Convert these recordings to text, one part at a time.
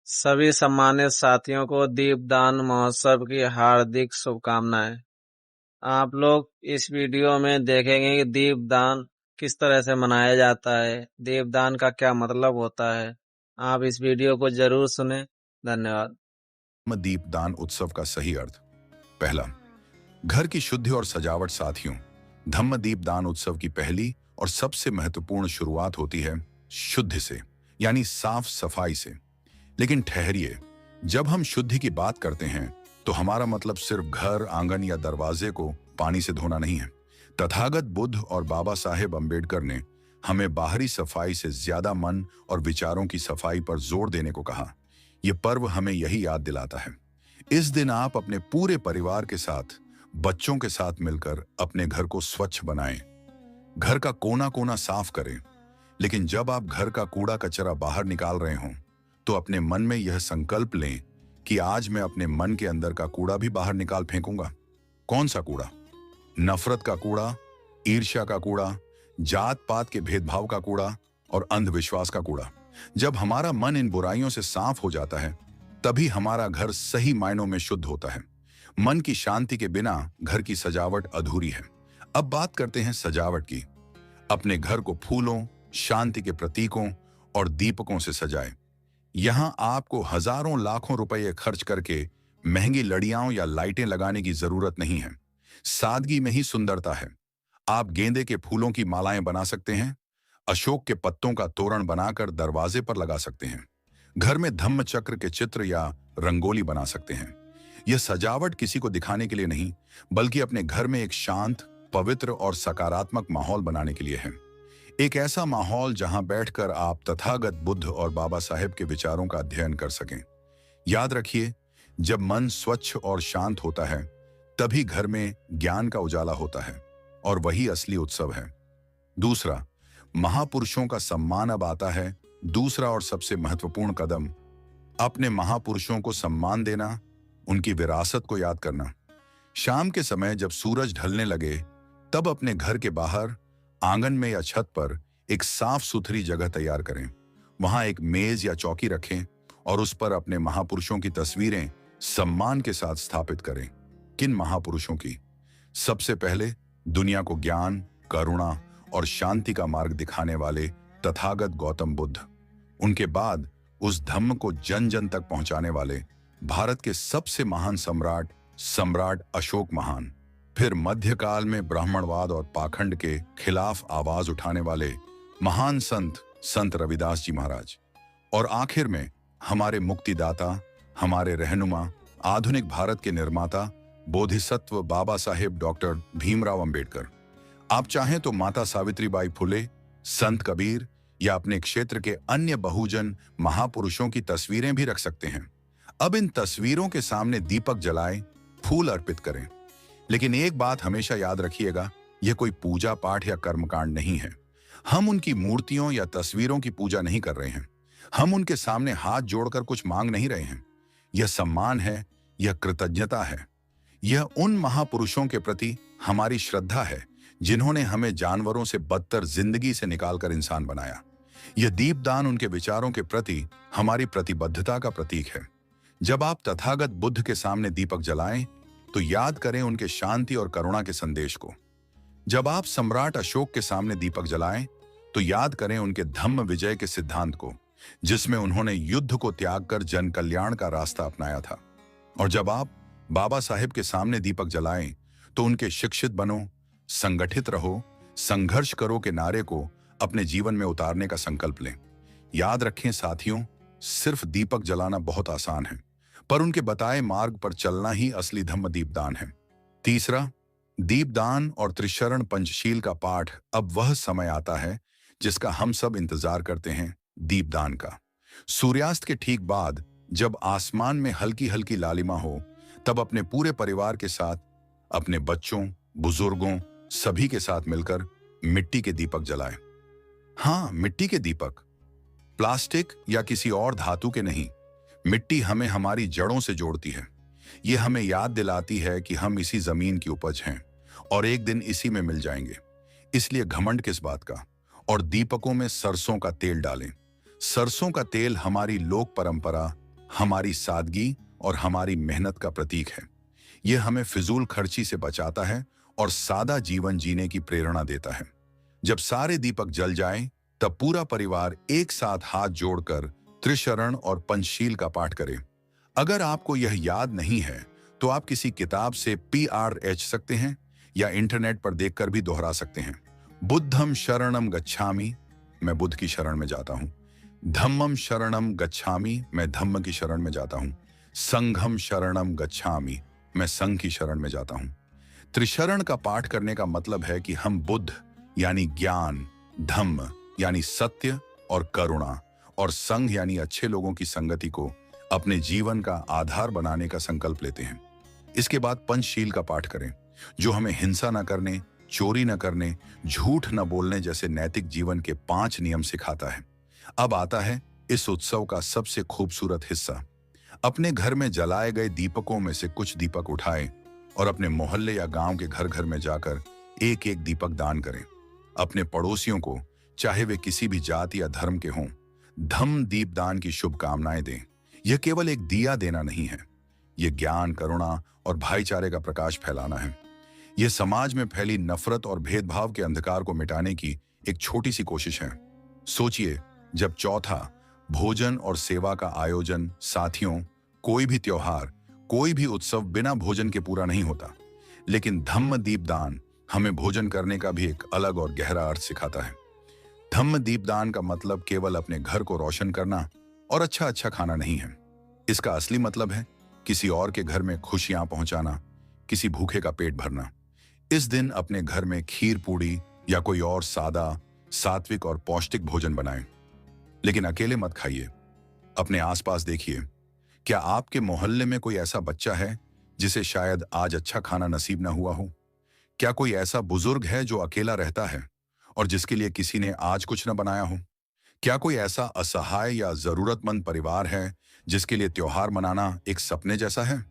सभी सम्मानित साथियों को दीपदान महोत्सव की हार्दिक शुभकामनाएं। आप लोग इस वीडियो में देखेंगे कि दीपदान किस तरह से मनाया जाता है, दीपदान का क्या मतलब होता है। आप इस वीडियो को जरूर सुनें। धन्यवाद। दीपदान उत्सव का सही अर्थ। पहला, घर की शुद्धि और सजावट। साथियों, धम्म दीपदान उत्सव की पहली और सबसे महत्वपूर्ण शुरुआत होती है शुद्धि से, यानी साफ सफाई से। लेकिन ठहरिए, जब हम शुद्धि की बात करते हैं तो हमारा मतलब सिर्फ घर, आंगन या दरवाजे को पानी से धोना नहीं है। तथागत बुद्ध और बाबा साहेब अम्बेडकर ने हमें बाहरी सफाई से ज्यादा मन और विचारों की सफाई पर जोर देने को कहा। यह पर्व हमें यही याद दिलाता है। इस दिन आप अपने पूरे परिवार के साथ, बच्चों के साथ मिलकर अपने घर को स्वच्छ बनाएं। घर का कोना कोना साफ करें। लेकिन जब आप घर का कूड़ा कचरा बाहर निकाल रहे हों तो अपने मन में यह संकल्प लें कि आज मैं अपने मन के अंदर का कूड़ा भी बाहर निकाल फेंकूंगा। कौन सा कूड़ा? नफरत का कूड़ा, ईर्ष्या का कूड़ा, जात पात के भेदभाव का कूड़ा और अंधविश्वास का कूड़ा। जब हमारा मन इन बुराइयों से साफ हो जाता है तभी हमारा घर सही मायनों में शुद्ध होता है। मन की शांति के बिना घर की सजावट अधूरी है। अब बात करते हैं सजावट की। अपने घर को फूलों, शांति के प्रतीकों और दीपकों से सजाएं। यहां आपको हजारों लाखों रुपए खर्च करके महंगी लड़ियां या लाइटें लगाने की जरूरत नहीं है। सादगी में ही सुंदरता है। आप गेंदे के फूलों की मालाएं बना सकते हैं, अशोक के पत्तों का तोरण बनाकर दरवाजे पर लगा सकते हैं, घर में धम्म चक्र के चित्र या रंगोली बना सकते हैं। यह सजावट किसी को दिखाने के लिए नहीं, बल्कि अपने घर में एक शांत, पवित्र और सकारात्मक माहौल बनाने के लिए है। एक ऐसा माहौल जहां बैठकर आप तथागत बुद्ध और बाबा साहेब के विचारों का अध्ययन कर सकें। याद रखिए, जब मन स्वच्छ और शांत होता है तभी घर में ज्ञान का उजाला होता है और वही असली उत्सव है। दूसरा, महापुरुषों का सम्मान। अब आता है दूसरा और सबसे महत्वपूर्ण कदम, अपने महापुरुषों को सम्मान देना, उनकी विरासत को याद करना। शाम के समय जब सूरज ढलने लगे तब अपने घर के बाहर, आंगन में या छत पर एक साफ सुथरी जगह तैयार करें। वहां एक मेज या चौकी रखें और उस पर अपने महापुरुषों की तस्वीरें सम्मान के साथ स्थापित करें। किन महापुरुषों की? सबसे पहले दुनिया को ज्ञान, करुणा और शांति का मार्ग दिखाने वाले तथागत गौतम बुद्ध। उनके बाद उस धम्म को जन जन तक पहुंचाने वाले भारत के सबसे महान सम्राट, सम्राट अशोक महान। फिर मध्यकाल में ब्राह्मणवाद और पाखंड के खिलाफ आवाज उठाने वाले महान संत, संत रविदास जी महाराज। और आखिर में हमारे मुक्तिदाता, हमारे रहनुमा, आधुनिक भारत के निर्माता, बोधिसत्व बाबा साहेब डॉक्टर भीमराव अंबेडकर। आप चाहें तो माता सावित्रीबाई फुले, संत कबीर या अपने क्षेत्र के अन्य बहुजन महापुरुषों की तस्वीरें भी रख सकते हैं। अब इन तस्वीरों के सामने दीपक जलाएं, फूल अर्पित करें। लेकिन एक बात हमेशा याद रखिएगा, यह कोई पूजा पाठ या कर्मकांड नहीं है। हम उनकी मूर्तियों या तस्वीरों की पूजा नहीं कर रहे हैं। हम उनके सामने हाथ जोड़कर कुछ मांग नहीं रहे हैं। यह सम्मान है, यह कृतज्ञता है, यह उन महापुरुषों के प्रति हमारी श्रद्धा है जिन्होंने हमें जानवरों से बदतर जिंदगी से निकालकर इंसान बनाया। यह दीपदान उनके विचारों के प्रति हमारी प्रतिबद्धता का प्रतीक है। जब आप तथागत बुद्ध के सामने दीपक जलाएं तो याद करें उनके शांति और करुणा के संदेश को। जब आप सम्राट अशोक के सामने दीपक जलाएं तो याद करें उनके धम्म विजय के सिद्धांत को, जिसमें उन्होंने युद्ध को त्याग कर जन कल्याण का रास्ता अपनाया था। और जब आप बाबा साहेब के सामने दीपक जलाएं तो उनके शिक्षित बनो, संगठित रहो, संघर्ष करो के नारे को अपने जीवन में उतारने का संकल्प लें। याद रखें साथियों, सिर्फ दीपक जलाना बहुत आसान है, पर उनके बताए मार्ग पर चलना ही असली धम्म दीपदान है। तीसरा, दीपदान और त्रिशरण पंचशील का पाठ। अब वह समय आता है जिसका हम सब इंतजार करते हैं, दीपदान का। सूर्यास्त के ठीक बाद जब आसमान में हल्की हल्की लालिमा हो तब अपने पूरे परिवार के साथ, अपने बच्चों, बुजुर्गों, सभी के साथ मिलकर मिट्टी के दीपक जलाएं। हाँ, मिट्टी के दीपक, प्लास्टिक या किसी और धातु के नहीं। मिट्टी हमें हमारी जड़ों से जोड़ती है। ये हमें याद दिलाती है कि हम इसी जमीन की उपज हैं और एक दिन इसी में मिल जाएंगे। इसलिए घमंड किस बात का? और दीपकों में सरसों का तेल डालें। सरसों का तेल हमारी लोक परंपरा, हमारी सादगी और हमारी मेहनत का प्रतीक है। यह हमें फिजूल खर्ची से बचाता है और सादा जीवन जीने की प्रेरणा देता है। जब सारे दीपक जल जाएं, तब पूरा परिवार एक साथ हाथ जोड़कर त्रिशरण और पंचशील का पाठ करे। अगर आपको यह याद नहीं है, तो आप किसी किताब से PRH सकते हैं या इंटरनेट पर देखकर भी दोहरा सकते हैं। बुद्धम शरणम गच्छामि, मैं बुद्ध की शरण में जाता हूं। धम्मम शरणम गच्छामि, मैं धम्म की शरण में जाता हूं। संघम शरणम गच्छामि, मैं संघ की शरण में जाता हूं। त्रिशरण का पाठ करने का मतलब है कि हम बुद्ध यानी ज्ञान, धम्म यानी सत्य और करुणा, और संघ यानी अच्छे लोगों की संगति को अपने जीवन का आधार बनाने का संकल्प लेते हैं। इसके बाद पंचशील का पाठ करें, जो हमें हिंसा न करने, चोरी न करने, झूठ न बोलने जैसे नैतिक जीवन के 5 नियम सिखाता है। अब आता है इस उत्सव का सबसे खूबसूरत हिस्सा। अपने घर में जलाए गए दीपकों में से कुछ दीपक उठाएं और अपने मोहल्ले या गांव के घर घर में जाकर एक एक दीपक दान करें। अपने पड़ोसियों को, चाहे वे किसी भी जाति या धर्म के हों, धम्म दीपदान की शुभकामनाएं दें। यह केवल एक दिया देना नहीं है, यह ज्ञान, करुणा और भाईचारे का प्रकाश फैलाना है। यह समाज में फैली नफरत और भेदभाव के अंधकार को मिटाने की एक छोटी सी कोशिश है। सोचिए, जब चौथा भोजन और सेवा का आयोजन, साथियों, कोई भी त्योहार, कोई भी उत्सव बिना भोजन के पूरा नहीं होता, लेकिन धम्म दीपदान हमें भोजन करने का भी एक अलग और गहरा अर्थ सिखाता है। धम्म दीपदान का मतलब केवल अपने घर को रोशन करना और अच्छा अच्छा खाना नहीं है। इसका असली मतलब है किसी और के घर में खुशियां पहुंचाना, किसी भूखे का पेट भरना। इस दिन अपने घर में खीर पूड़ी या कोई और सादा, सात्विक और पौष्टिक भोजन बनाएं। लेकिन अकेले मत खाइए, अपने आसपास देखिए। क्या आपके मोहल्ले में कोई ऐसा बच्चा है जिसे शायद आज अच्छा खाना नसीब न हुआ हो? क्या कोई ऐसा बुजुर्ग है जो अकेला रहता है और जिसके लिए किसी ने आज कुछ न बनाया हो? क्या कोई ऐसा असहाय या जरूरतमंद परिवार है जिसके लिए त्योहार मनाना एक सपने जैसा है?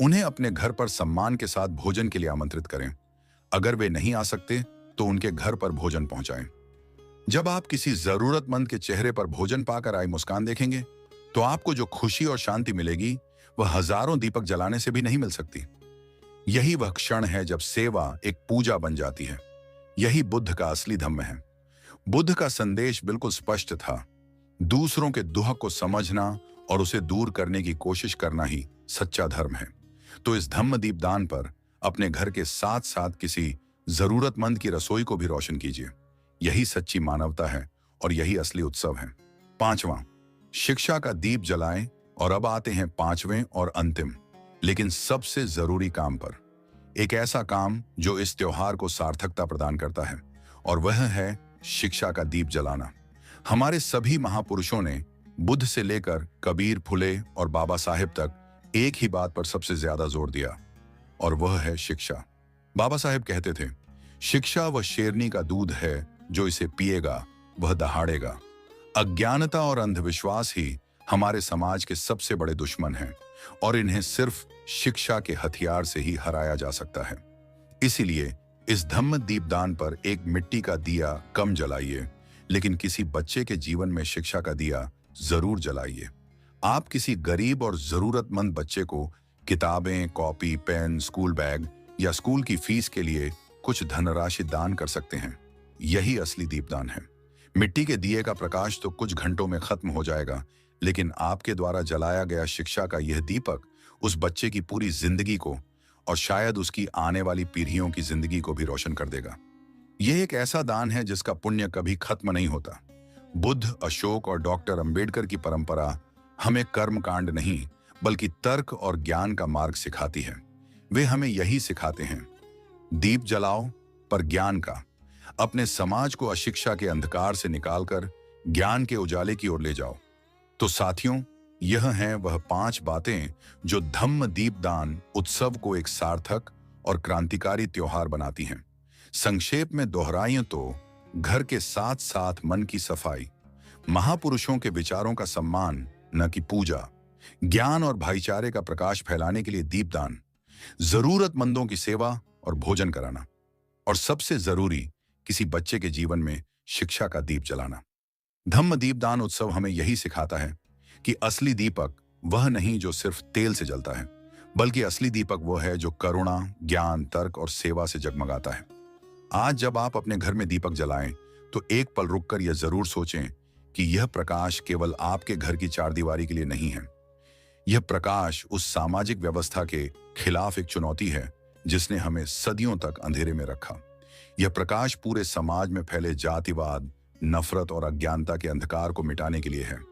उन्हें अपने घर पर सम्मान के साथ भोजन के लिए आमंत्रित करें। अगर वे नहीं आ सकते, तो उनके घर पर भोजन पहुंचाएं। जब आप किसी जरूरतमंद के चेहरे पर भोजन पाकर आई मुस्कान देखेंगे, तो आपको जो खुशी और शांति मिलेगी, वह हजारों दीपक जलाने से भी नहीं मिल सकती। यही वह क्षण है जब सेवा एक पूजा बन जाती है। यही बुद्ध का असली धम्म है। बुद्ध का संदेश बिल्कुल स्पष्ट था। दूसरों के दुख को समझना और उसे दूर करने की कोशिश करना ही सच्चा धर्म है। तो इस धम्म दीपदान पर अपने घर के साथ साथ किसी जरूरतमंद की रसोई को भी रोशन कीजिए। यही सच्ची मानवता है और यही असली उत्सव है। 5वां, शिक्षा का दीप जलाएं। और अब आते हैं 5वें और अंतिम, लेकिन सबसे जरूरी काम पर। एक ऐसा काम जो इस त्योहार को सार्थकता प्रदान करता है, और वह है शिक्षा का दीप जलाना। हमारे सभी महापुरुषों ने, बुद्ध से लेकर कबीर, फुले और बाबा साहेब तक, एक ही बात पर सबसे ज्यादा जोर दिया, और वह है शिक्षा। बाबा साहेब कहते थे, शिक्षा वह शेरनी का दूध है, जो इसे पिएगा वह दहाड़ेगा। अज्ञानता और अंधविश्वास ही हमारे समाज के सबसे बड़े दुश्मन हैं, और इन्हें सिर्फ शिक्षा के हथियार से ही हराया जा सकता है। इसीलिए इस धम्म दीपदान पर एक मिट्टी का दिया कम जलाइए, लेकिन किसी बच्चे के जीवन में शिक्षा का दिया जरूर जलाइए। आप किसी गरीब और जरूरतमंद बच्चे को किताबें, कॉपी, पेन, स्कूल बैग या स्कूल की फीस के लिए कुछ धनराशि दान कर सकते हैं। यही असली दीपदान है। मिट्टी के दिए का प्रकाश तो कुछ घंटों में खत्म हो जाएगा, लेकिन आपके द्वारा जलाया गया शिक्षा का यह दीपक उस बच्चे की पूरी जिंदगी को, और शायद उसकी आने वाली पीढ़ियों की जिंदगी को भी रोशन कर देगा। यह एक ऐसा दान है जिसका पुण्य कभी खत्म नहीं होता। बुद्ध, अशोक और डॉक्टर अंबेडकर की परंपरा हमें कर्म कांड नहीं, बल्कि तर्क और ज्ञान का मार्ग सिखाती है। वे हमें यही सिखाते हैं, दीप जलाओ पर ज्ञान का। अपने समाज को अशिक्षा के अंधकार से निकालकर ज्ञान के उजाले की ओर ले जाओ। तो साथियों, यह हैं वह 5 बातें जो धम्म दीपदान उत्सव को एक सार्थक और क्रांतिकारी त्योहार बनाती हैं। संक्षेप में दोहराएं तो, घर के साथ साथ मन की सफाई, महापुरुषों के विचारों का सम्मान न कि पूजा, ज्ञान और भाईचारे का प्रकाश फैलाने के लिए दीपदान, जरूरतमंदों की सेवा और भोजन कराना, और सबसे जरूरी, किसी बच्चे के जीवन में शिक्षा का दीप जलाना। धम्म दीपदान उत्सव हमें यही सिखाता है कि असली दीपक वह नहीं जो सिर्फ तेल से जलता है, बल्कि असली दीपक वो है जो करुणा, ज्ञान, तर्क और सेवा से जगमगाता है। आज जब आप अपने घर में दीपक जलाएं, तो एक पल रुककर यह जरूर सोचें कि यह प्रकाश केवल आपके घर की चारदीवारी के लिए नहीं है। यह प्रकाश उस सामाजिक व्यवस्था के खिलाफ एक चुनौती है जिसने हमें सदियों तक अंधेरे में रखा। यह प्रकाश पूरे समाज में फैले जातिवाद, नफरत और अज्ञानता के अंधकार को मिटाने के लिए है।